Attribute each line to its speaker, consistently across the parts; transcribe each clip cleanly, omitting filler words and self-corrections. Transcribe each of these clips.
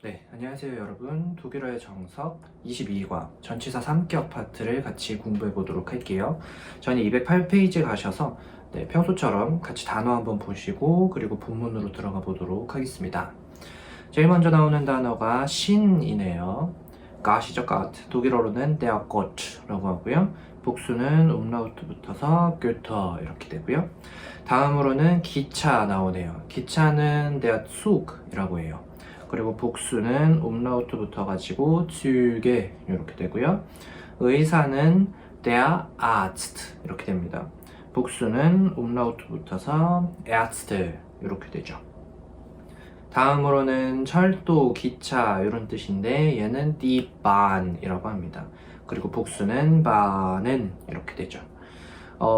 Speaker 1: 네, 안녕하세요 여러분. 독일어의 정석 22과 전치사 3격 파트를 같이 공부해 보도록 할게요. 저는 208페이지 가셔서 평소처럼 같이 단어 한번 보시고 그리고 본문으로 들어가 보도록 하겠습니다. 제일 먼저 나오는 단어가 신이네요. gat이죠, gat. 독일어로는 der Gott라고 하고요. 복수는 umlaut 붙어서 Götter 이렇게 되고요. 다음으로는 기차 나오네요. 기차는 der Zug이라고 해요. 그리고 복수는 umlaut 붙어가지고 Züge 이렇게 되고요. 의사는 der Arzt 이렇게 됩니다. 복수는 umlaut 붙어서 Ärzte 이렇게 되죠. 다음으로는 철도, 기차 이런 뜻인데 얘는 die Bahn이라고 합니다. 그리고 복수는 Bahn은 이렇게 되죠.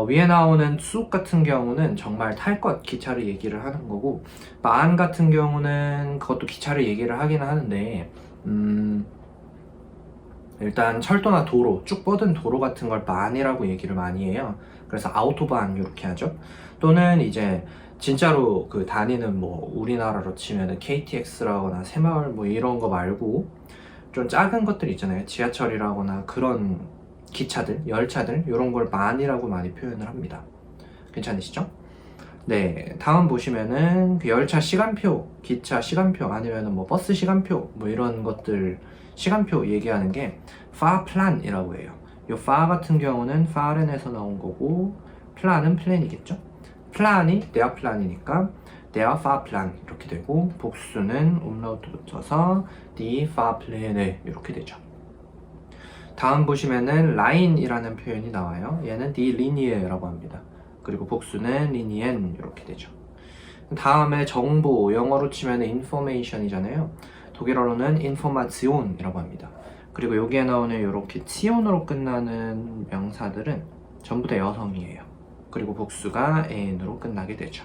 Speaker 1: 위에 나오는 Zug 같은 경우는 정말 탈 것 기차를 얘기를 하는 거고 Bahn 같은 경우는 그것도 기차를 얘기를 하긴 하는데 일단 철도나 도로, 쭉 뻗은 도로 같은 걸 Bahn이라고 얘기를 많이 해요. 그래서 아우토반 이렇게 하죠. 또는 이제 진짜로 그 다니는 뭐 우리나라로 치면은 KTX라거나 새마을 뭐 이런 거 말고 좀 작은 것들 있잖아요. 지하철이라거나 그런 기차들, 열차들 이런 걸 만이라고 많이 표현을 합니다. 괜찮으시죠? 네, 다음 보시면은 그 열차 시간표, 기차 시간표 아니면은 뭐 버스 시간표 뭐 이런 것들 시간표 얘기하는 게 Fahrplan이라고 해요. 이 Fahr 같은 경우는 Fahren에서 나온 거고 플란은 플랜이겠죠? 플란이 der Plan이니까 der Fahrplan 이렇게 되고 복수는 umlaut 붙어서 die Fahrpläne 이렇게 되죠. 다음 보시면은 line이라는 표현이 나와요. 얘는 die Linie라고 합니다. 그리고 복수는 linien 이렇게 되죠. 다음에 정보, 영어로 치면 information이잖아요. 독일어로는 information이라고 합니다. 그리고 여기에 나오는 이렇게 tion으로 끝나는 명사들은 전부 다 여성이에요. 그리고 복수가 en으로 끝나게 되죠.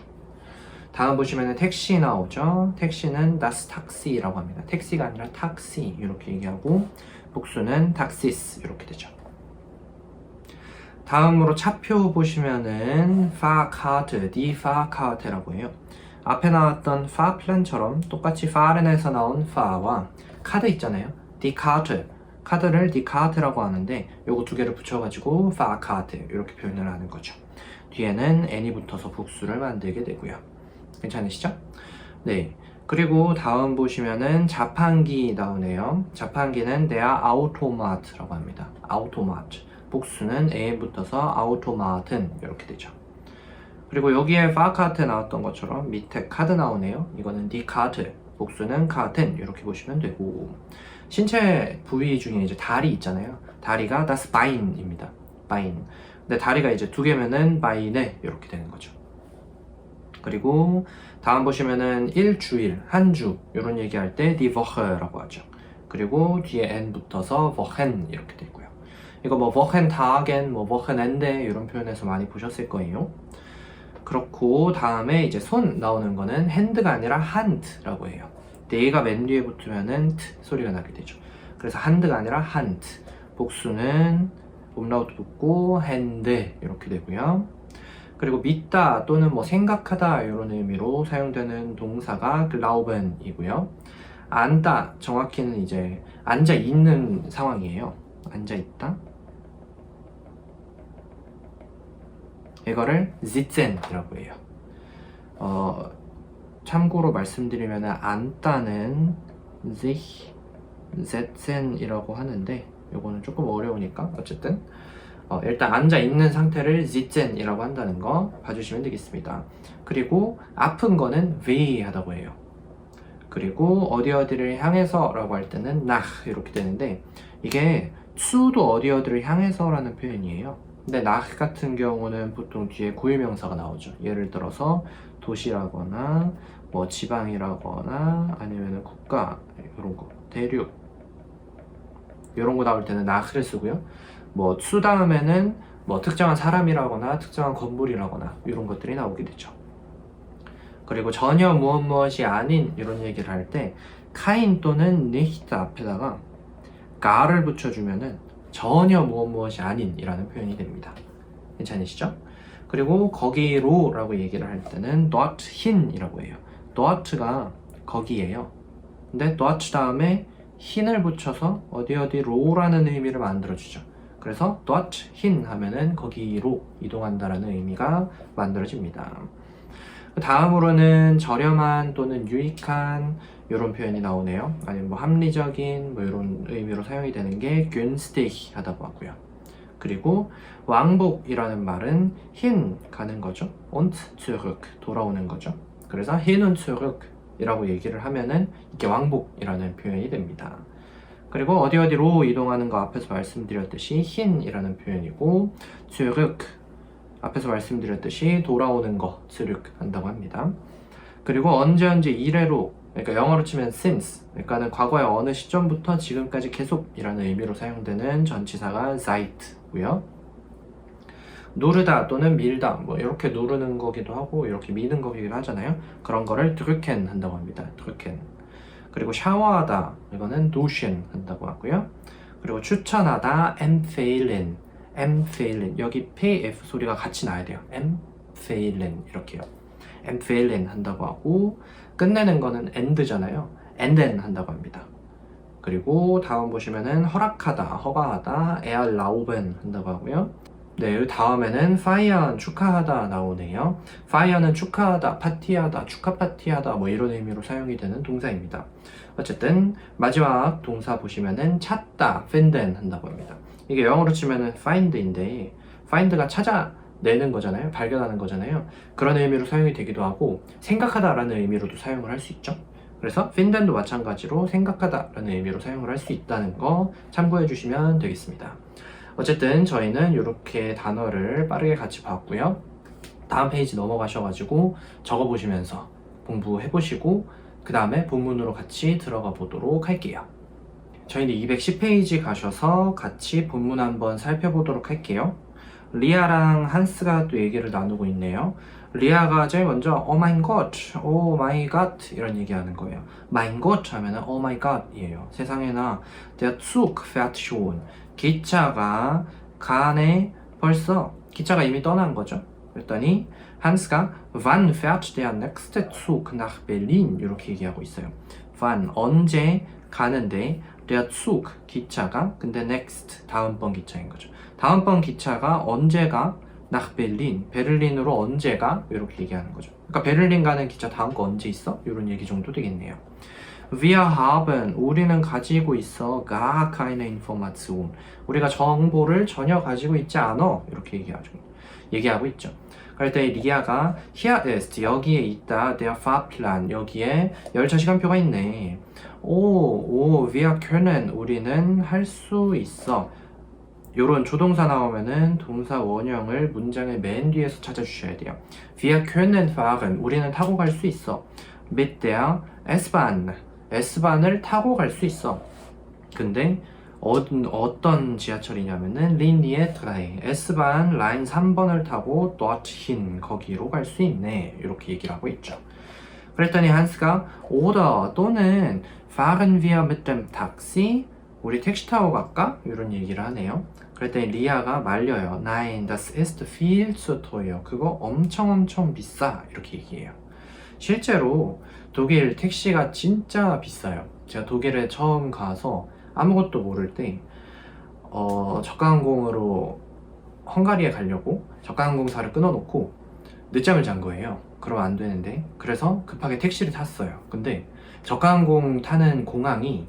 Speaker 1: 다음 보시면 택시 나오죠. 택시는 das Taxi라고 합니다. 택시가 아니라 탁시 이렇게 얘기하고 복수는 taxis 이렇게 되죠. 다음으로 차표 보시면은 Fahrkarte, die Fahrkarte라고 해요. 앞에 나왔던 Fahrplan처럼 똑같이 Fahren에서 나온 Fahr와 카드 있잖아요. die Karte, 카드를 die Karte라고 하는데 요거 두 개를 붙여가지고 Fahrkarte 이렇게 표현을 하는 거죠. 뒤에는 n이 붙어서 복수를 만들게 되고요. 괜찮으시죠? 네. 그리고 다음 보시면은 자판기 나오네요. 자판기는 der Automat라고 합니다. Automat. 복수는 a에 붙어서 Automaten 이렇게 되죠. 그리고 여기에 Fahrkarte 나왔던 것처럼 밑에 카드 나오네요. 이거는 die Karte. 복수는 Karten 이렇게 보시면 되고 신체 부위 중에 이제 다리 있잖아요. 다리가 das Bein입니다. Bein. 근데 다리가 이제 두 개면은 Beine 이렇게 되는 거죠. 그리고 다음 보시면은 일주일, 한 주 이런 얘기할 때 die Woche라고 하죠. 그리고 뒤에 n 붙어서 Wochen 이렇게 되고요. 이거 뭐 Wochentagen, 뭐 Wochenende 이런 표현에서 많이 보셨을 거예요. 그렇고 다음에 이제 손 나오는 거는 hand가 아니라 hand라고 해요. 네가 맨 뒤에 붙으면은 t 소리가 나게 되죠. 그래서 hand가 아니라 hand. 복수는 umlaut 붙고 hand 이렇게 되고요. 그리고 믿다 또는 뭐 생각하다 이런 의미로 사용되는 동사가 glauben이고요. 앉다 정확히는 이제 앉아 있는 상황이에요. 앉아 있다. 이거를 sitzen이라고 해요. 참고로 말씀드리면 앉다는 sich setzen이라고 하는데 이거는 조금 어려우니까 어쨌든 일단 앉아 있는 상태를 sitzen-이라고 한다는 거 봐주시면 되겠습니다. 그리고 아픈 거는 weh 하다고 해요. 그리고 어디를 향해서 라고 할 때는 nach 이렇게 되는데 이게 zu도 어디를 향해서 라는 표현이에요. 근데 nach 같은 경우는 보통 뒤에 고유명사가 나오죠. 예를 들어서 도시라거나 뭐 지방이라거나 아니면 국가 이런 거 대륙 이런 거 나올 때는 nach를 쓰고요. 뭐 수 다음에는 뭐 특정한 사람이라거나 특정한 건물이라거나 이런 것들이 나오게 되죠. 그리고 전혀 무엇이 아닌 이런 얘기를 할 때 kein 또는 nicht 앞에다가 gar를 붙여주면은 전혀 무엇이 아닌 이라는 표현이 됩니다. 괜찮으시죠? 그리고 거기로 라고 얘기를 할 때는 dorthin 이라고 해요. dort가 거기예요. 근데 dort 다음에 hin을 붙여서 어디로라는 의미를 만들어주죠. 그래서 dort hin 하면은 거기로 이동한다라는 의미가 만들어집니다. 다음으로는 저렴한 또는 유익한 이런 표현이 나오네요. 아니면 뭐 합리적인 뭐 이런 의미로 사용이 되는 게 günstig 하다고 하고요. 그리고 왕복이라는 말은 hin 가는 거죠. und zurück 돌아오는 거죠. 그래서 hin und zurück 이라고 얘기를 하면은 이게 왕복이라는 표현이 됩니다. 그리고 어디로 이동하는 거 앞에서 말씀드렸듯이 hin이라는 표현이고 zurück 앞에서 말씀드렸듯이 돌아오는 거 zurück 한다고 합니다. 그리고 언제 이래로 그러니까 영어로 치면 since 그러니까는 과거의 어느 시점부터 지금까지 계속이라는 의미로 사용되는 전치사가 seit고요. 누르다 또는 밀다 뭐 이렇게 누르는 거기도 하고 이렇게 미는 거기도 하잖아요. 그런 거를 drücken 한다고 합니다. drücken. 그리고 샤워하다 이거는 duschen 한다고 하고요. 그리고 추천하다 empfehlen 여기 pf 소리가 같이 나야 돼요. empfehlen 이렇게요. empfehlen 한다고 하고 끝내는 거는 end잖아요. enden 한다고 합니다. 그리고 다음 보시면은 허락하다, 허가하다, erlauben 한다고 하고요. 네, 다음에는 feiern 축하하다 나오네요. feier는 축하하다, 파티하다, 축하 파티하다 뭐 이런 의미로 사용이 되는 동사입니다. 어쨌든 마지막 동사 보시면은 찾다, finden 한다고 합니다. 이게 영어로 치면은 find인데 find가 찾아내는 거잖아요. 발견하는 거잖아요. 그런 의미로 사용이 되기도 하고 생각하다라는 의미로도 사용을 할 수 있죠. 그래서 finden도 마찬가지로 생각하다라는 의미로 사용을 할 수 있다는 거 참고해 주시면 되겠습니다. 어쨌든 저희는 이렇게 단어를 빠르게 같이 봤고요. 다음 페이지 넘어가셔가지고 적어보시면서 공부해보시고 그 다음에 본문으로 같이 들어가 보도록 할게요. 저희는 210페이지 가셔서 같이 본문 한번 살펴보도록 할게요. 리아랑 한스가 또 얘기를 나누고 있네요. 리아가 제일 먼저 Oh my God, Oh my God 이런 얘기하는 거예요. Mein Gott 하면은 Oh my God 이에요. 세상에나 Der Zug fährt schon. 기차가 가네 벌써 기차가 이미 떠난 거죠. 그랬더니 한스가 Wann fährt der nächste Zug nach Berlin 이렇게 얘기하고 있어요. Wann 언제 가는데 der Zug 기차가 근데 next 다음번 기차인 거죠. 다음번 기차가 언제가 nach Berlin 베를린으로 언제가 이렇게 얘기하는 거죠. 그러니까 베를린 가는 기차 다음 거 언제 있어? 이런 얘기 정도 되겠네요. Wir haben 우리는 가지고 있어 gar keine Information 우리가 정보를 전혀 가지고 있지 않아 이렇게 얘기하고 있죠. 그럴 때 리아가 Hier ist 여기에 있다 der Fahrplan 여기에 열차 시간표가 있네. 오 wir können 우리는 할 수 있어. 요런 조동사 나오면은 동사 원형을 문장의 맨 뒤에서 찾아주셔야 돼요. Wir können fahren 우리는 타고 갈 수 있어. Mit der S-Bahn S반을 타고 갈 수 있어. 근데 어떤 지하철이냐면은 Linie 3 S반 라인 3번을 타고 dorthin 거기로 갈 수 있네 이렇게 얘기를 하고 있죠. 그랬더니 한스가 oder 또는 fahren wir mit dem Taxi 우리 택시 타고 갈까? 이런 얘기를 하네요. 그랬더니 리아가 말려요. Nein, das ist viel zu teuer. 그거 엄청 비싸 이렇게 얘기해요. 실제로 독일 택시가 진짜 비싸요. 제가 독일에 처음 가서 아무것도 모를 때 저가항공으로 헝가리에 가려고 저가항공사를 끊어놓고 늦잠을 잔 거예요. 그러면 안 되는데 그래서 급하게 택시를 탔어요. 근데 저가항공 타는 공항이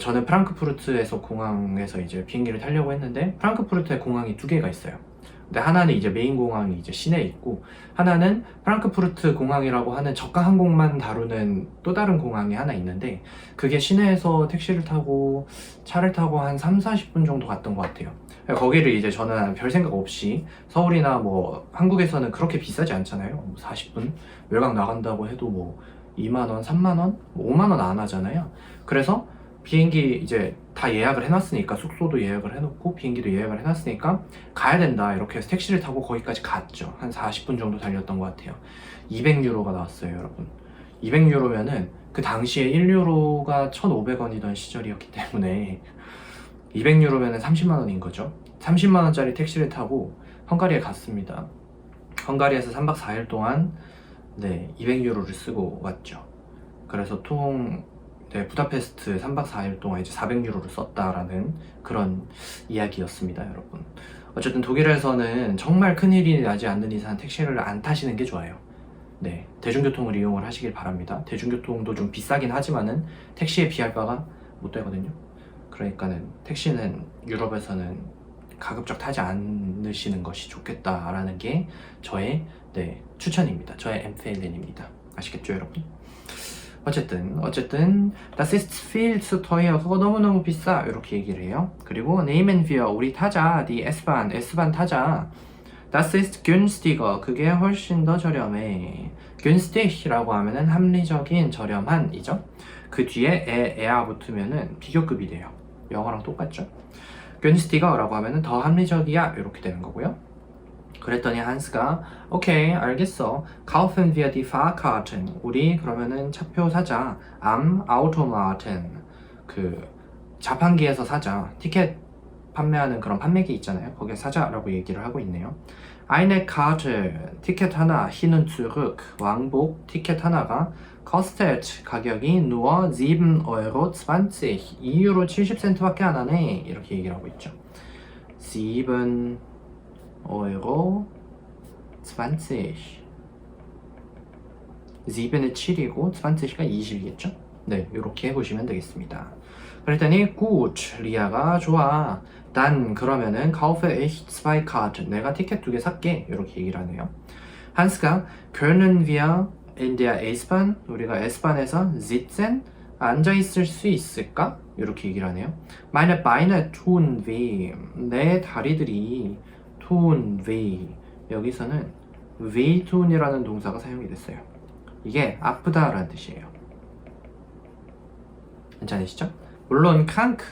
Speaker 1: 저는 프랑크푸르트에서 공항에서 이제 비행기를 타려고 했는데 프랑크푸르트에 공항이 두 개가 있어요. 근데 하나는 이제 메인 공항이 이제 시내에 있고 하나는 프랑크푸르트 공항이라고 하는 저가 항공만 다루는 또 다른 공항이 하나 있는데 그게 시내에서 택시를 타고 차를 타고 한 3-40분 정도 갔던 것 같아요. 거기를 이제 저는 별 생각 없이 서울이나 뭐 한국에서는 그렇게 비싸지 않잖아요. 40분 외곽 나간다고 해도 뭐 2만원, 3만원, 5만원 안 하잖아요. 그래서 비행기 이제 다 예약을 해놨으니까 숙소도 예약을 해놓고 비행기도 예약을 해놨으니까 가야 된다 이렇게 해서 택시를 타고 거기까지 갔죠. 한 40분 정도 달렸던 것 같아요. 200유로가 나왔어요 여러분. 200유로면은 그 당시에 1유로가 1,500원이던 시절이었기 때문에 200유로면은 30만원인 거죠. 30만원짜리 택시를 타고 헝가리에 갔습니다. 헝가리에서 3박 4일 동안 200유로를 쓰고 왔죠. 그래서 네, 부다페스트 3박 4일 동안 이제 400유로를 썼다라는 그런 이야기였습니다, 여러분. 어쨌든 독일에서는 정말 큰일이 나지 않는 이상 택시를 안 타시는 게 좋아요. 네, 대중교통을 이용을 하시길 바랍니다. 대중교통도 좀 비싸긴 하지만은 택시에 비할 바가 못 되거든요. 그러니까는 택시는 유럽에서는 가급적 타지 않으시는 것이 좋겠다라는 게 저의 추천입니다. 저의 엠페일렌입니다. 아시겠죠, 여러분? 어쨌든 Das ist viel zu teuer. 그거 너무너무 비싸. 이렇게 얘기를 해요. 그리고 nehmen wir 우리 타자. Die Sbahn 타자. Das ist günstiger. 그게 훨씬 더 저렴해. günstig라고 하면은 합리적인, 저렴한이죠. 그 뒤에 에야 붙으면은 비교급이 돼요. 영어랑 똑같죠. günstiger라고 하면은 더 합리적이야. 이렇게 되는 거고요. 그랬더니 한스가 오케이 알겠어. kaufen wir die Fahrkarten. 우리 그러면은 차표 사자. am Automaten. 그 자판기에서 사자. 티켓 판매하는 그런 판매기 있잖아요. 거기에 사자라고 얘기를 하고 있네요. eine Karte. 티켓 하나. hin und zurück. 왕복 티켓 하나가 kostet. 가격이 nur 7,20 €. 2유로 70센트밖에 안 하네. 이렇게 얘기를 하고 있죠. 7 Euro 20. 7은 7이고 20가 20이겠죠? 네, 이렇게 해보시면 되겠습니다. 그랬더니 gut, 리아가 좋아. dann 그러면은 kaufe ich 2 Karten. 내가 티켓 2개 살게. 이렇게 얘기를 하네요. 한스가 können wir in der S-Bahn, 우리가 S바hn에서 sitzen, 앉아있을 수 있을까? 이렇게 얘기를 하네요. meine Beine tun weh. 내 다리들이 tun weh. 여기서는 weh tun이라는 동사가 사용이 됐어요. 이게 아프다라는 뜻이에요. 괜찮으시죠? 물론 krank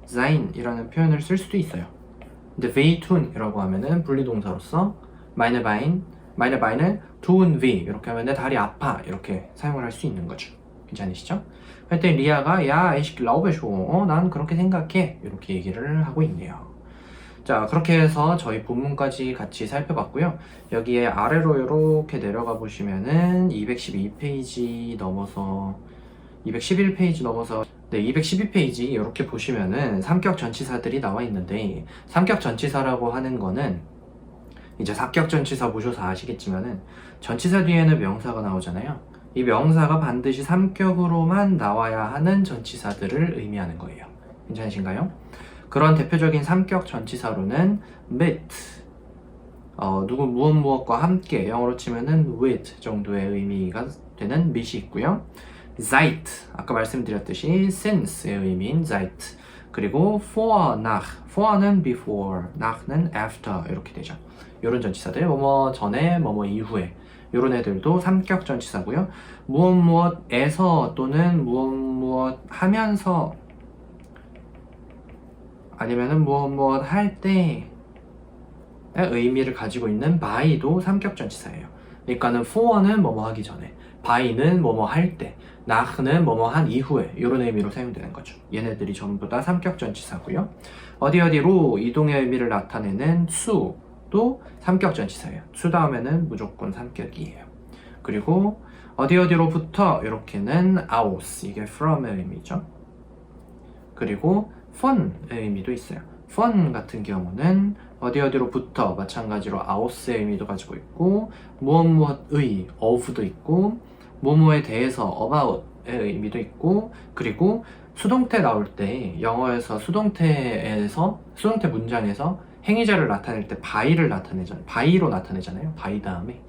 Speaker 1: sein 이라는 표현을 쓸 수도 있어요. 근데 weh tun 이라고 하면은 분리동사로서 meine Beine tun weh 이렇게 하면 내 다리 아파 이렇게 사용을 할 수 있는 거죠. 괜찮으시죠? 그랬더니 리아가 야, ich glaube schon. 난 그렇게 생각해. 이렇게 얘기를 하고 있네요. 자, 그렇게 해서 저희 본문까지 같이 살펴봤고요. 여기에 아래로 이렇게 내려가 보시면은 212페이지 넘어서 211페이지 넘어서 212페이지 이렇게 보시면은 삼격 전치사들이 나와 있는데, 삼격 전치사라고 하는 거는 이제 사격 전치사 보셔서 아시겠지만은 전치사 뒤에는 명사가 나오잖아요. 이 명사가 반드시 삼격으로만 나와야 하는 전치사들을 의미하는 거예요. 괜찮으신가요? 그런 대표적인 삼격 전치사로는 mit, 무엇과 함께, 영어로 치면은 with 정도의 의미가 되는 mit이 있고요. seit, 아까 말씀드렸듯이 since의 의미인 seit, 그리고 vor, nach, for는 before, nach는 after 이렇게 되죠. 이런 전치사들, 뭐뭐 전에, 뭐뭐 이후에, 이런 애들도 삼격 전치사고요. 무엇에서 또는 무엇 하면서, 아니면은 무엇 할 때의 의미를 가지고 있는 by도 삼격 전치사예요. 그러니까는 for는 뭐뭐 하기 전에, by는 뭐뭐 할 때, nach는 뭐뭐 한 이후에 이런 의미로 사용되는 거죠. 얘네들이 전부 다 삼격 전치사고요. 어디로 이동의 의미를 나타내는 to도 삼격 전치사예요. to 다음에는 무조건 삼격이에요. 그리고 어디로부터 이렇게는 aus, 이게 from의 의미죠. 그리고 von의 의미도 있어요. von 같은 경우는 어디로부터 마찬가지로 aus의 의미도 가지고 있고, 무엇의 of도 있고, 뭐뭐에 대해서 about의 의미도 있고, 그리고 수동태 나올 때 영어에서 수동태 문장에서 행위자를 나타낼 때 by로 나타내잖아요. by 다음에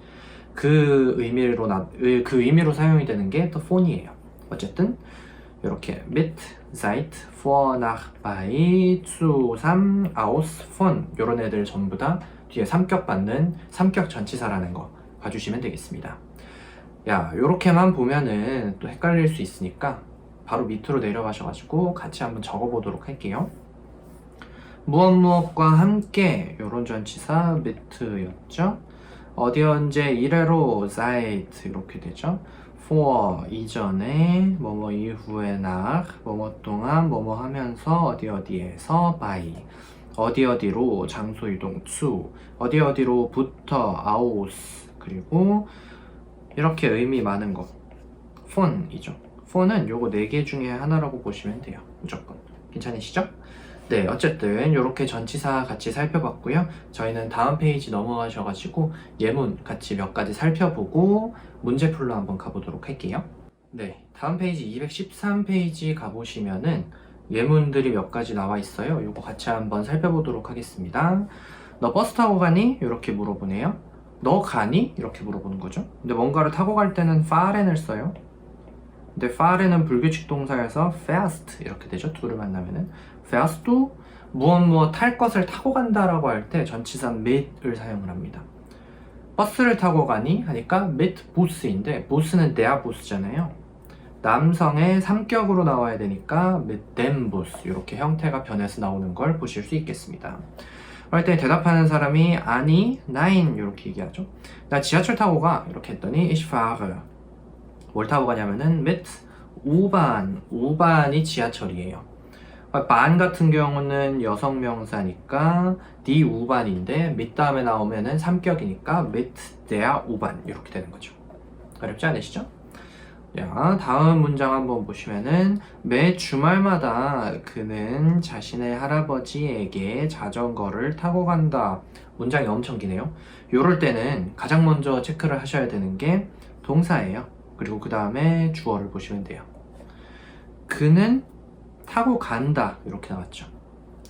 Speaker 1: 그 의미로 사용이 되는 게 또 phone이에요. 어쨌든 이렇게 mit, seit, vor, nach, bei, zu, sam, aus, von 이런 애들 전부 다 뒤에 삼격 받는 삼격 전치사라는 거 봐주시면 되겠습니다. 야, 요렇게만 보면은 또 헷갈릴 수 있으니까 바로 밑으로 내려가셔가지고 같이 한번 적어보도록 할게요. 무엇과 함께 요런 전치사 mit였죠. 어디 언제 이래로 seit 이렇게 되죠. for 이전에, 뭐뭐 이후에 nach, 뭐뭐 동안, 뭐뭐 하면서, 어디에서 by, 어디로 장소 이동 to, 어디로부터 aus, 그리고 이렇게 의미 많은 거 fon이죠. 4는 요거 4개 중에 하나라고 보시면 돼요. 무조건. 괜찮으시죠? 네, 어쨌든 이렇게 전치사 같이 살펴봤고요. 저희는 다음 페이지 넘어가셔가지고 예문 같이 몇 가지 살펴보고 문제풀로 한번 가보도록 할게요. 네, 다음 페이지 213페이지 가보시면은 예문들이 몇 가지 나와 있어요. 이거 같이 한번 살펴보도록 하겠습니다. 너 버스 타고 가니? 이렇게 물어보네요. 너 가니? 이렇게 물어보는 거죠. 근데 뭔가를 타고 갈 때는 fahren을 써요. 근데 fahren은 불규칙 동사여서 fast 이렇게 되죠. 둘을 만나면은 fast도 무엇 탈 것을 타고 간다라고 할 때 전치사 mit을 사용을 합니다. 버스를 타고 가니? 하니까 mit Bus인데 Bus는 der Bus잖아요. 남성의 삼격으로 나와야 되니까 mit dem Bus 이렇게 형태가 변해서 나오는 걸 보실 수 있겠습니다. 그럴 때 대답하는 사람이 아니, nein 이렇게 얘기하죠. 나 지하철 타고 가 이렇게 했더니 ich fahre 뭘 타고 가냐면은 mit U-Bahn U-Bahn이 지하철이에요. 반 같은 경우는 여성 명사니까 die U-Bahn인데 mit 다음에 나오면은 삼격이니까 mit der U-Bahn 이렇게 되는 거죠. 어렵지 않으시죠? 자, 다음 문장 한번 보시면은 매 주말마다 그는 자신의 할아버지에게 자전거를 타고 간다. 문장이 엄청 기네요. 요럴 때는 가장 먼저 체크를 하셔야 되는 게 동사예요. 그리고 그 다음에 주어를 보시면 돼요. 그는 타고 간다 이렇게 나왔죠.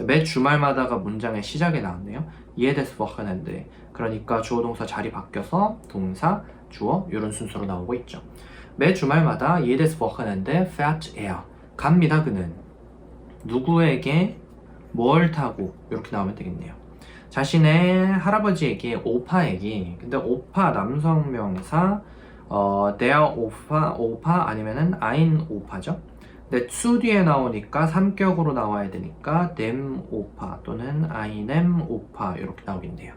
Speaker 1: 매 주말마다가 문장의 시작에 나왔네요. jedes Wochenende. 그러니까 주어 동사 자리 바뀌어서 동사, 주어 이런 순서로 나오고 있죠. 매 주말마다 jedes Wochenende fährt er. 갑니다 그는. 누구에게 뭘 타고 이렇게 나오면 되겠네요. 자신의 할아버지에게 오파에게. 근데 오파 남성 명사 der 오파 아니면은 ein 오파죠. 근데 zu 뒤에 나오니까 삼격으로 나와야 되니까 dem 오파 또는 einem 오파 이렇게 나오겠네요.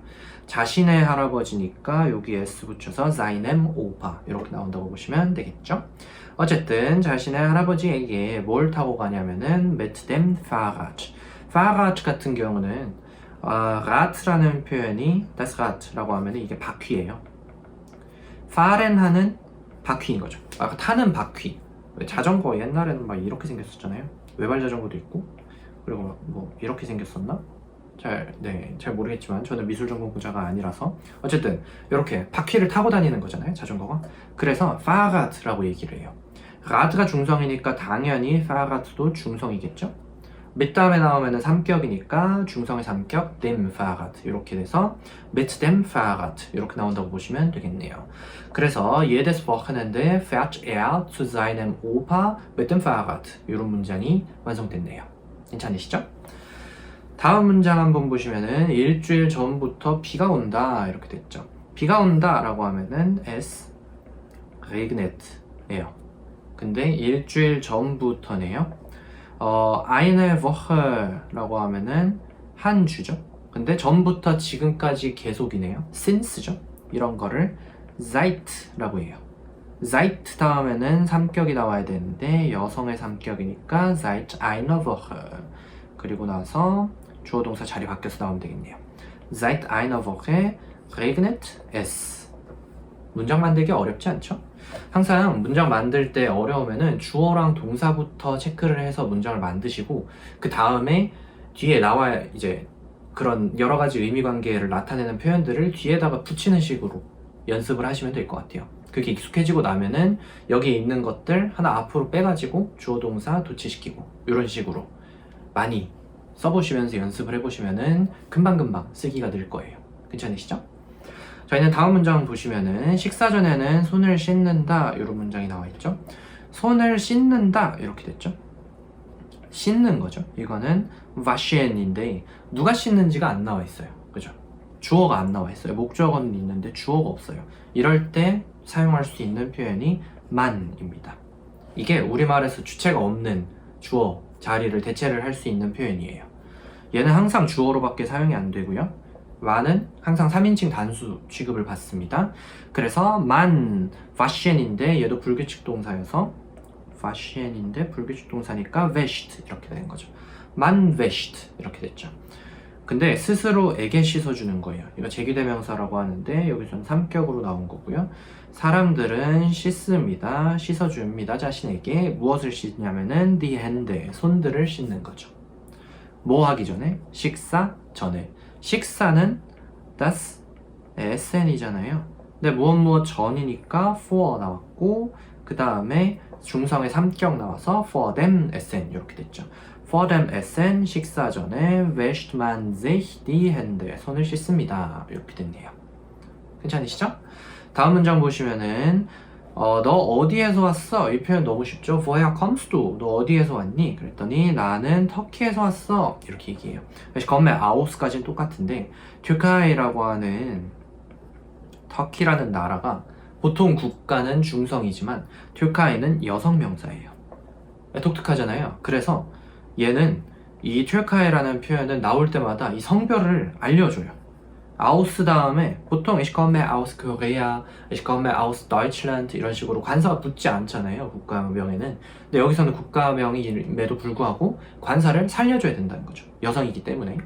Speaker 1: 자신의 할아버지니까 여기 s 붙여서 seinem 오파 이렇게 나온다고 보시면 되겠죠. 어쨌든 자신의 할아버지에게 뭘 타고 가냐면은 mit dem Fahrrad. Fahrrad 같은 경우는 Rad라는 표현이 das Rad라고 하면 이게 바퀴예요. fahren하는 바퀴인 거죠. 타는 바퀴. 자전거 옛날에는 막 이렇게 생겼었잖아요. 외발 자전거도 있고 그리고 뭐 이렇게 생겼었나? 잘 모르겠지만 저는 미술 전공자가 아니라서 어쨌든 이렇게 바퀴를 타고 다니는 거잖아요. 자전거가. 그래서 Fahrrad라고 얘기를 해요. Rad가 중성이니까 당연히 Fahrrad도 중성이겠죠. mit 다음에 나오면은 삼격이니까 중성의 삼격 dem Fahrrad 이렇게 돼서 mit dem Fahrrad 이렇게 나온다고 보시면 되겠네요. 그래서 jedes Wochenende fährt er zu seinem Opa mit dem Fahrrad 이런 문장이 완성됐네요. 괜찮으시죠? 다음 문장 한번 보시면은 일주일 전부터 비가 온다 이렇게 됐죠. 비가 온다 라고 하면은 es regnet 예요. 근데 일주일 전부터네요. eine Woche라고 하면은 한 주죠. 근데 전부터 지금까지 계속이네요. since죠. 이런 거를 seit라고 해요. seit 다음에는 삼격이 나와야 되는데 여성의 삼격이니까 seit einer Woche. 그리고 나서 주어 동사 자리 바뀌어서 나오면 되겠네요. Seit einer Woche regnet es. 문장 만들기 어렵지 않죠? 항상 문장 만들 때 어려우면은 주어랑 동사부터 체크를 해서 문장을 만드시고 그 다음에 뒤에 나와야 이제 그런 여러 가지 의미 관계를 나타내는 표현들을 뒤에다가 붙이는 식으로 연습을 하시면 될 것 같아요. 그게 익숙해지고 나면은 여기 있는 것들 하나 앞으로 빼가지고 주어 동사 도치시키고 이런 식으로 많이 써보시면서 연습을 해보시면은 금방금방 쓰기가 늘 거예요. 괜찮으시죠? 저희는 다음 문장 보시면은 식사 전에는 손을 씻는다 이런 문장이 나와 있죠. 손을 씻는다 이렇게 됐죠. 씻는 거죠. 이거는 waschen인데 누가 씻는지가 안 나와 있어요. 그죠? 주어가 안 나와 있어요. 목적어는 있는데 주어가 없어요. 이럴 때 사용할 수 있는 표현이 man입니다. 이게 우리말에서 주체가 없는 주어 자리를 대체를 할 수 있는 표현이에요. 얘는 항상 주어로밖에 사용이 안 되고요. man은 항상 3인칭 단수 취급을 받습니다. 그래서 man, waschen인데 얘도 불규칙 동사여서 waschen인데 불규칙 동사니까 wäscht 이렇게 되는 거죠. man wäscht 이렇게 됐죠. 근데 스스로에게 씻어주는 거예요. 이거 제기대명사라고 하는데 여기서는 3격으로 나온 거고요. 사람들은 씻습니다. 씻어줍니다. 자신에게. 무엇을 씻냐면은 die Hände, 손들을 씻는 거죠. 뭐 하기 전에? 식사 전에. 식사는 das Essen이잖아요. 근데 무엇 전이니까 for 나왔고 그 다음에 중성의 3격 나와서 for dem Essen 이렇게 됐죠. For dem Essen 식사 전에 wäscht man sich die Hände 손을 씻습니다. 이렇게 됐네요. 괜찮으시죠? 다음 문장 보시면은 너 어디에서 왔어? 이 표현 너무 쉽죠? Woher kommst du? 너 어디에서 왔니? 그랬더니 나는 터키에서 왔어. 이렇게 얘기해요. Ich komme aus까지는 똑같은데 türkei라고 하는 터키라는 나라가 보통 국가는 중성이지만 türkei는 여성 명사예요. 독특하잖아요. 그래서 얘는 이 türkei라는 표현은 나올 때마다 이 성별을 알려줘요. aus 다음에 보통 ich komme aus Korea, ich komme aus Deutschland 이런 식으로 관사가 붙지 않잖아요. 국가명에는. 근데 여기서는 국가명임에도 불구하고 관사를 살려줘야 된다는 거죠. 여성이기 때문에.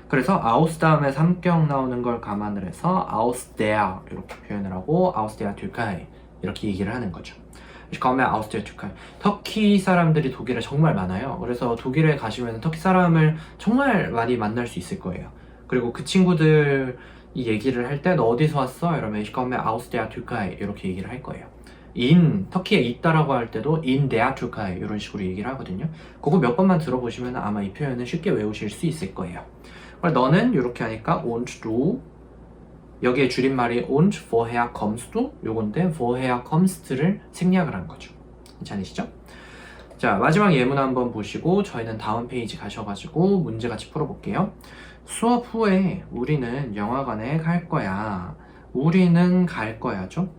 Speaker 1: 그래서 aus 다음에 3격 나오는 걸 감안을 해서 aus der 이렇게 표현을 하고 aus der Türkei 이렇게 얘기를 하는 거죠. Ich komme aus der Türkei. 터키 사람들이 독일에 정말 많아요. 그래서 독일에 가시면 터키 사람을 정말 많이 만날 수 있을 거예요. 그리고 그 친구들이 얘기를 할 때 너 어디서 왔어? 이러면 Ich komme aus der Türkei 이렇게 얘기를 할 거예요. 터키에 있다라고 할 때도 in der Türkei 이런 식으로 얘기를 하거든요. 그거 몇 번만 들어보시면 아마 이 표현을 쉽게 외우실 수 있을 거예요. 너는 이렇게 하니까 und du 여기에 줄임말이 und woher kommst du? 요건데 woher kommst를 생략을 한 거죠. 괜찮으시죠? 자, 마지막 예문 한번 보시고 저희는 다음 페이지 가셔가지고 문제 같이 풀어볼게요. 수업 후에 우리는 영화관에 갈 거야. 우리는 갈 거야죠.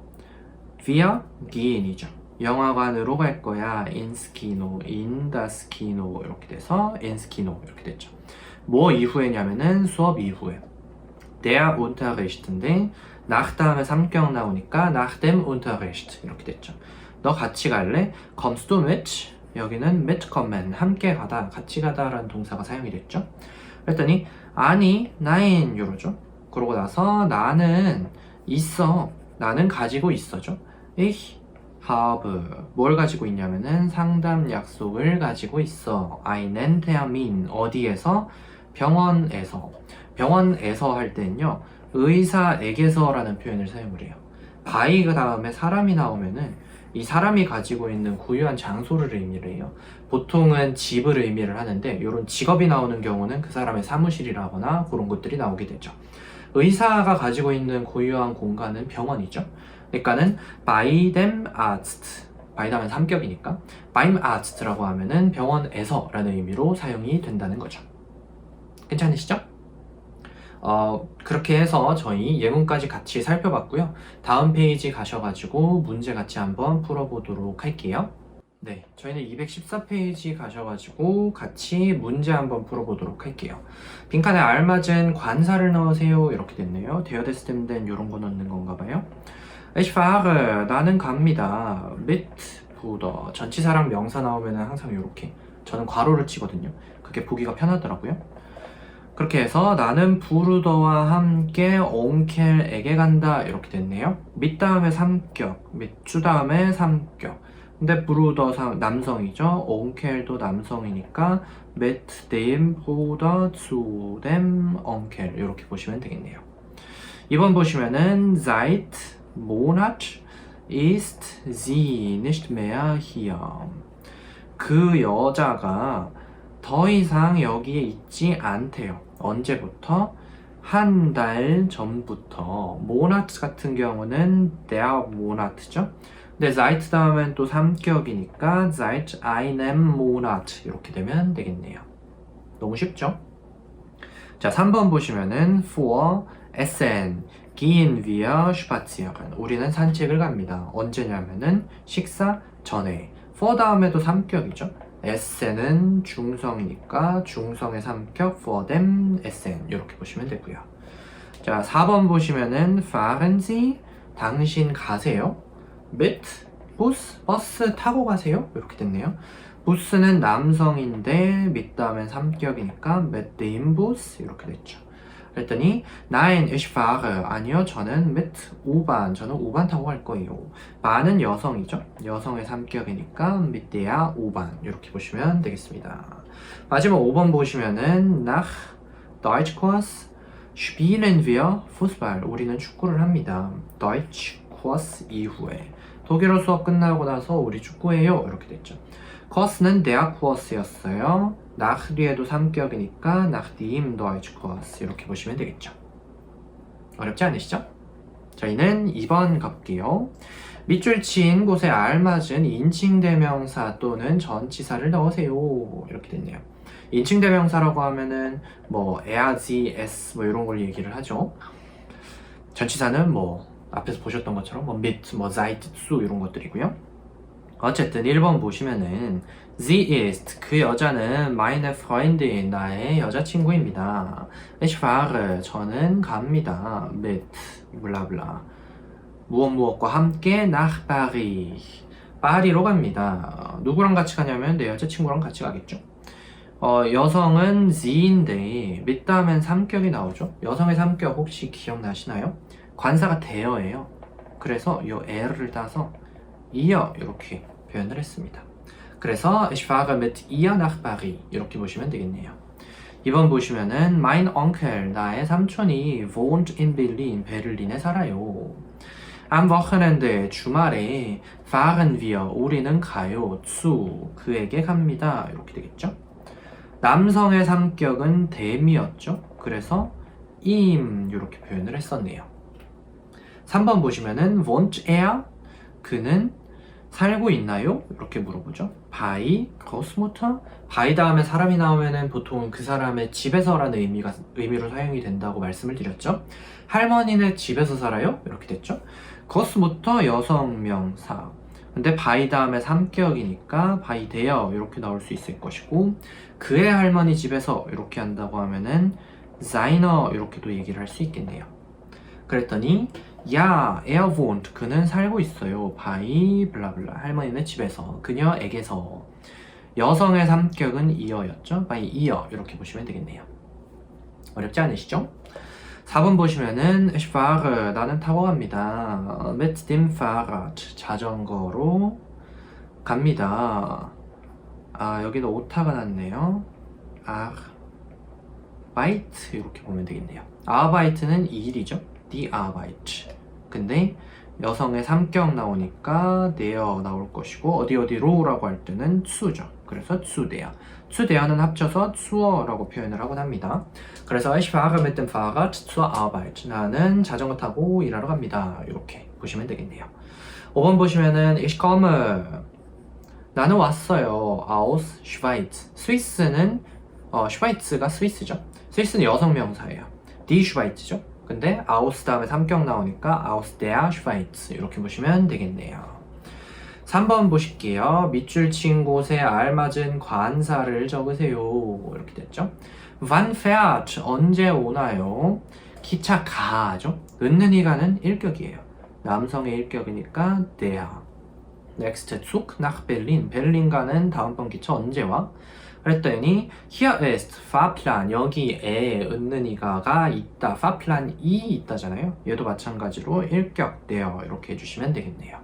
Speaker 1: Wir gehen이죠. 영화관으로 갈 거야. ins Kino, in das Kino 이렇게 돼서 ins Kino 이렇게 됐죠. 뭐 이후에냐면은 수업 이후에 der Unterricht인데 nach 다음에 3격 나오니까 nach dem Unterricht 이렇게 됐죠. 너 같이 갈래? Kommst du mit? 여기는 mitkommen, 함께 가다, 같이 가다라는 동사가 사용이 됐죠. 그랬더니 아니, nein 이러죠. 그러고 나서 나는 있어, 나는 가지고 있어죠. Ich habe 뭘 가지고 있냐면은 상담 약속을 가지고 있어. einen Termin 어디에서? 병원에서. 병원에서 할 때는요 의사에게서라는 표현을 사용을 해요. by 그 다음에 사람이 나오면은 이 사람이 가지고 있는 고유한 장소를 의미를 해요. 보통은 집을 의미를 하는데 이런 직업이 나오는 경우는 그 사람의 사무실이라거나 그런 것들이 나오게 되죠. 의사가 가지고 있는 고유한 공간은 병원이죠. 그러니까는 by dem Arzt, by 다음에 3격이니까 beim Arzt라고 하면은 병원에서 라는 의미로 사용이 된다는 거죠. 괜찮으시죠? 그렇게 해서 저희 예문까지 같이 살펴봤고요. 다음 페이지 가셔가지고 문제 같이 한번 풀어보도록 할게요. 네, 저희는 214페이지 가셔가지고 같이 문제 한번 풀어보도록 할게요. 빈칸에 알맞은 관사를 넣으세요. 이렇게 됐네요. 되어됐을 이런 거 넣는 건가 봐요. Ich fahre, 나는 갑니다. mit Bruder, 전치사랑 명사 나오면 항상 이렇게 저는 괄호를 치거든요. 그게 보기가 편하더라고요. 그렇게 해서 나는 부르더와 함께 옹켈에게 간다 이렇게 됐네요. mit 다음에 3격, mit 다음에 3격. 근데 부르더 남성이죠. 옹켈도 남성이니까 mit dem Bruder zu dem Onkel 이렇게 보시면 되겠네요. 2번 보시면은 seit Monat ist sie nicht mehr hier. 그 여자가 더 이상 여기에 있지 않대요. 언제부터? 한 달 전부터. 모나트 같은 경우는 der Monat죠. 근데 seit 다음엔 또 3격이니까 seit einem Monat 이렇게 되면 되겠네요. 너무 쉽죠? 자, 3번 보시면은 vor Essen gehen wir spazieren. 우리는 산책을 갑니다. 언제냐면은 식사 전에. for 다음에도 3격이죠. Essen은 중성이니까 중성의 3격 for them Essen 이렇게 보시면 되고요. 자, 4번 보시면은 fahren Sie 당신 가세요. mit 버스 타고 가세요? 이렇게 됐네요. 부스는 남성인데 mit 다음엔 삼격이니까 mit dem Bus 이렇게 됐죠. 그랬더니 Nein, ich fahre. 아니요, 저는 mit U-Bahn. 저는 U-Bahn 타고 갈 거예요. 바는 여성이죠. 여성의 삼격이니까 mit der U-Bahn 이렇게 보시면 되겠습니다. 마지막 5번 보시면은 nach Deutschkurs spielen wir Fußball. 우리는 축구를 합니다. Deutschkurs 이후에 독일어 수업 끝나고 나서 우리 축구해요. 이렇게 됐죠. Kurs는 der Kurs였어요. nach 뒤에도 삼격이니까 nach dem Deutschkurs 이렇게 보시면 되겠죠. 어렵지 않으시죠? 저희는 2번 가볼게요. 밑줄 친 곳에 알맞은 인칭대명사 또는 전치사를 넣으세요. 이렇게 됐네요. 인칭대명사라고 하면은 뭐 er, sie, es 뭐 이런 걸 얘기를 하죠. 전치사는 뭐 앞에서 보셨던 것처럼 뭐 mit, 뭐 seit, zu 이런 것들이고요. 어쨌든 1번 보시면은 sie ist 그 여자는 meine Freundin 나의 여자친구입니다. ich fahre 저는 갑니다. mit 블라블라 무엇과 함께 nach Paris 파리로 갑니다. 누구랑 같이 가냐면 내 여자친구랑 같이 가겠죠. 여성은 sie인데 mit 다음엔 삼격이 나오죠. 여성의 삼격 혹시 기억나시나요? 관사가 대여예요. 그래서 이 er를 따서 ihr 이렇게 표현을 했습니다. 그래서 ich fahre mit ihr nach Paris 이렇게 보시면 되겠네요. 2번 보시면은 mein Onkel 나의 삼촌이 wohnt in Berlin 베를린에 살아요. Am Wochenende 주말에 fahren wir 우리는 가요 zu 그에게 갑니다 이렇게 되겠죠. 남성의 삼격은 dem이었죠. 그래서 ihm 이렇게 표현을 했었네요. 3번 보시면은 wohnt er 그는 살고 있나요? 이렇게 물어보죠. by Großmutter by 다음에 사람이 나오면은 보통 그 사람의 집에서라는 의미로 사용이 된다고 말씀을 드렸죠. 할머니네 집에서 살아요? 이렇게 됐죠. Großmutter 여성 명사. 근데 by 다음에 삼격이니까 by der 이렇게 나올 수 있을 것이고 그의 할머니 집에서 이렇게 한다고 하면은 seiner 이렇게도 얘기를 할 수 있겠네요. 그랬더니 야, er wohnt. 그는 살고 있어요. by 블라블라 할머니네 집에서 그녀에게서 여성의 삼격은 이어였죠. by 이어 이렇게 보시면 되겠네요. 어렵지 않으시죠? 4번 보시면은 ich fahre 나는 타고 갑니다. mit dem Fahrrad 자전거로 갑니다. 여기는 오타가 났네요. Arbeit 이렇게 보면 되겠네요. Arbeit는 일이죠. die Arbeit. 근데 여성의 삼격 나오니까 der 나올 것이고 어디로라고 할 때는 zu죠. 그래서 zu der. zu der는 합쳐서 zu어라고 표현을 하곤 합니다. 그래서 ich fahre mit dem Fahrrad zur Arbeit. 나는 자전거 타고 일하러 갑니다. 이렇게 보시면 되겠네요. 5번 보시면은 ich komme. 나는 왔어요. aus Schweiz. 스위스는 슈바이츠가 스위스죠. 스위스는 여성 명사예요. die Schweiz죠. 근데 aus 다음에 삼격 나오니까 aus der Schweiz 이렇게 보시면 되겠네요. 3번 보실게요. 밑줄 친 곳에 알맞은 관사를 적으세요. 이렇게 됐죠. wann fährt 언제 오나요? 기차 가죠. 은는이 가는 일격이에요. 남성의 일격이니까 der. next Zug nach Berlin. 베를린 가는 다음번 기차 언제 와? 그랬더니 hier ist Fahrplan 여기에 은는이가가 있다. Fahrplan이 있다잖아요. 얘도 마찬가지로 일격 der 이렇게 해주시면 되겠네요.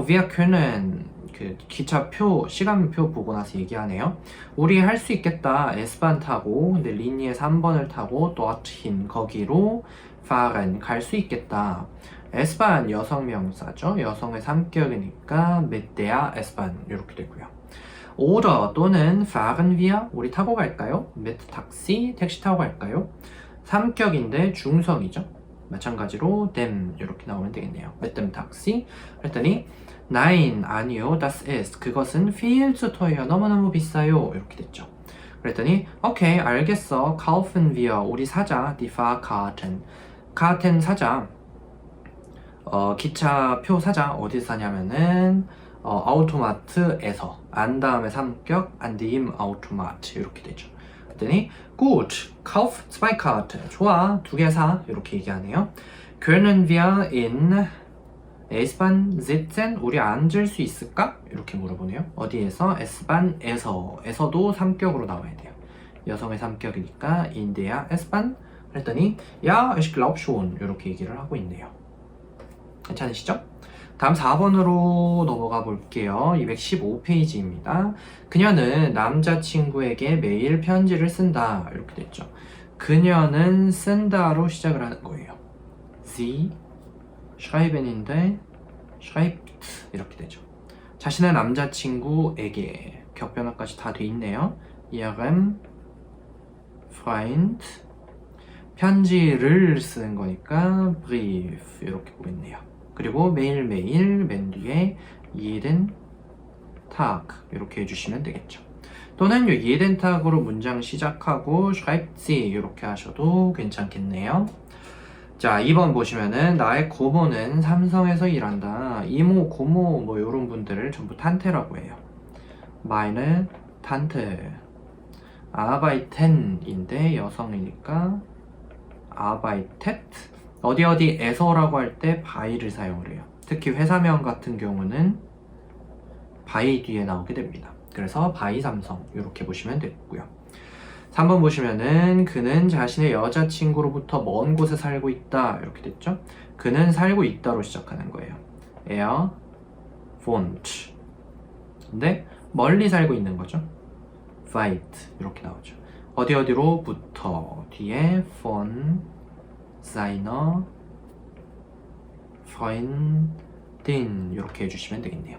Speaker 1: wir können 그 기차표 시간표 보고 나서 얘기하네요. 우리 할 수 있겠다. S번 타고 근데 리니에 3번을 타고 dorthin 거기로 fahren 갈 수 있겠다. S번 여성 명사죠. 여성의 삼격이니까 mit der S번 이렇게 되고요. oder 또는 fahren wir 우리 타고 갈까요? mit taxi 택시 타고 갈까요? 삼격인데 중성이죠. 마찬가지로 dem 이렇게 나오면 되겠네요. mit dem taxi 그랬더니 nein 아니요 das ist 그것은 viel zu teuer 너무너무 비싸요 이렇게 됐죠. 그랬더니 오케이 알겠어 kaufen wir 우리 사자 die Fahrkarten 카텐 사자 기차표 사자 어디서 사냐면은 아우토마트에서 안 다음에 삼격 an dem Automat 이렇게 되죠. 그랬더니 gut, kauf zwei Karten 좋아, 두 개 사 이렇게 얘기하네요. können wir in S반 sitzen 우리 앉을 수 있을까? 이렇게 물어보네요. 어디에서? S반에서 에서도 3격으로 나와야 돼요. 여성의 3격이니까 in der S-Bahn 했더니 ja, ich glaub schon 이렇게 얘기를 하고 있네요. 괜찮으시죠? 다음 4번으로 넘어가 볼게요. 215페이지입니다. 그녀는 남자친구에게 매일 편지를 쓴다 이렇게 됐죠. 그녀는 쓴다로 시작을 하는 거예요. Sie schreiben인데 schreibt 이렇게 되죠. 자신의 남자친구에게 격변어까지 다 돼 있네요. ihrem Freund 편지를 쓰는 거니까 brief 이렇게 보겠네요. 그리고 매일매일 맨 뒤에 jeden Tag 이렇게 해주시면 되겠죠. 또는 jeden Tag으로 문장 시작하고 schreibt sie 이렇게 하셔도 괜찮겠네요. 자, 2번 보시면은 나의 고모는 삼성에서 일한다. 이모, 고모 뭐 이런 분들을 전부 탄테라고 해요. meine Tante arbeiten인데 여성이니까 arbeitet 어디에서라고 할 때 by를 사용을 해요. 특히 회사명 같은 경우는 by 뒤에 나오게 됩니다. 그래서 by 삼성 이렇게 보시면 되고요. 3번 보시면은 그는 자신의 여자친구로부터 먼 곳에 살고 있다 이렇게 됐죠. 그는 살고 있다로 시작하는 거예요. Er wohnt 근데 멀리 살고 있는 거죠. weit 이렇게 나오죠. 어디로부터 뒤에 von seiner Freundin 이렇게 해주시면 되겠네요.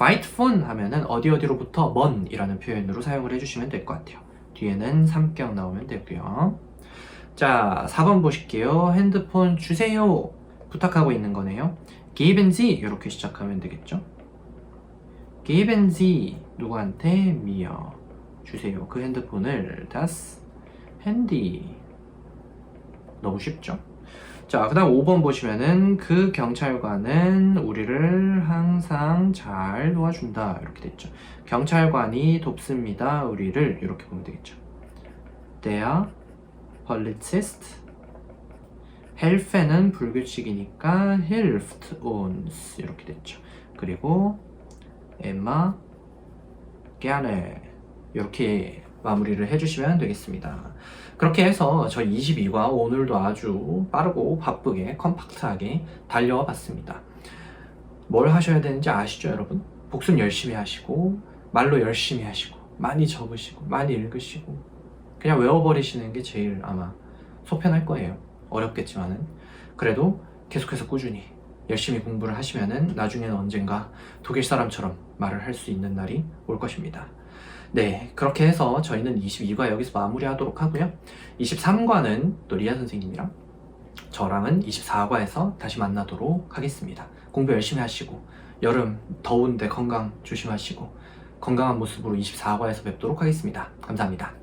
Speaker 1: weit von 하면은 어디로부터 먼이라는 표현으로 사용을 해주시면 될 것 같아요. 뒤에는 3격 나오면 되고요. 자, 4번 보실게요. 핸드폰 주세요 부탁하고 있는 거네요. geben Sie 이렇게 시작하면 되겠죠. geben Sie 누구한테? mir 주세요. 그 핸드폰을 das Handy 너무 쉽죠? 자, 그 다음 5번 보시면은 그 경찰관은 우리를 항상 잘 도와준다 이렇게 됐죠. 경찰관이 돕습니다 우리를 이렇게 보면 되겠죠. Der Polizist helfen은 불규칙이니까 hilft uns 이렇게 됐죠. 그리고 Emma gerne 이렇게 마무리를 해주시면 되겠습니다. 그렇게 해서 저희 22과 오늘도 아주 빠르고 바쁘게 컴팩트하게 달려와 봤습니다. 뭘 하셔야 되는지 아시죠 여러분? 복습 열심히 하시고 말로 열심히 하시고 많이 적으시고 많이 읽으시고 그냥 외워버리시는 게 제일 아마 속편할 거예요. 어렵겠지만은 그래도 계속해서 꾸준히 열심히 공부를 하시면은 나중에는 언젠가 독일 사람처럼 말을 할 수 있는 날이 올 것입니다. 네, 그렇게 해서 저희는 22과 여기서 마무리하도록 하고요. 23과는 또 리아 선생님이랑 저랑은 24과에서 다시 만나도록 하겠습니다. 공부 열심히 하시고 여름 더운데 건강 조심하시고 건강한 모습으로 24과에서 뵙도록 하겠습니다. 감사합니다.